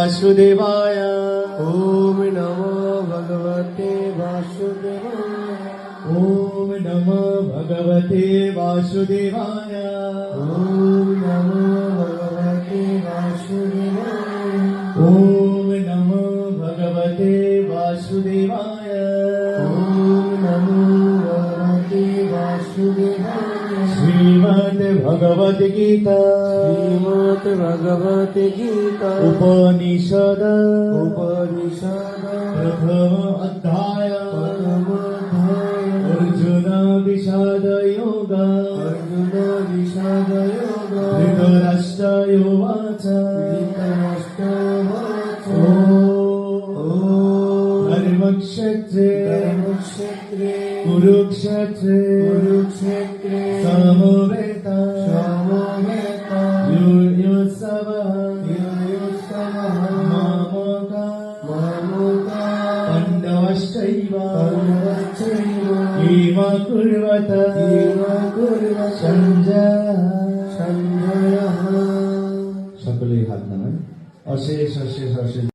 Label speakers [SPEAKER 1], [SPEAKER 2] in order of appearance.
[SPEAKER 1] वासुदेवाय।
[SPEAKER 2] ओम नमो भगवते वासुदेवाय।
[SPEAKER 1] ओम नमो भगवते वासुदेवाय।
[SPEAKER 2] ओम नमो भगवते वासुदेवाय।
[SPEAKER 1] ओम नमो भगवते वासुदेवाय।
[SPEAKER 2] ओम नमो भगवते वासुदेवाय।
[SPEAKER 1] श्रीमद् भगवद गीता
[SPEAKER 2] श्रीमद् भगवत गीता
[SPEAKER 1] उपनिषद
[SPEAKER 2] उपनिषद
[SPEAKER 1] प्रथम अध्याय
[SPEAKER 2] परमोध्याय
[SPEAKER 1] अर्जुन विषाद योग।
[SPEAKER 2] अर्जुन विषाद योग
[SPEAKER 1] धृतराष्ट्र उवाच
[SPEAKER 2] धृतराष्ट्रवाच।
[SPEAKER 1] धर्मक्षेत्रे
[SPEAKER 2] धर्मक्षेत्रे
[SPEAKER 1] कुरुक्षेत्रे
[SPEAKER 2] कुरुक्षेत्रे
[SPEAKER 1] समवेता
[SPEAKER 2] समवेता
[SPEAKER 1] युयोत्सवः
[SPEAKER 2] युयोत्सवः
[SPEAKER 1] मामका
[SPEAKER 2] मामका
[SPEAKER 1] पाण्डवश्चैव
[SPEAKER 2] पाण्डवश्चैव
[SPEAKER 1] किम कुर्वत
[SPEAKER 2] किम कुर्वत
[SPEAKER 1] सञ्जयः।
[SPEAKER 2] सञ्जयः।
[SPEAKER 1] সকলেই হাত নামান। অশেষ অশেষ অশেষ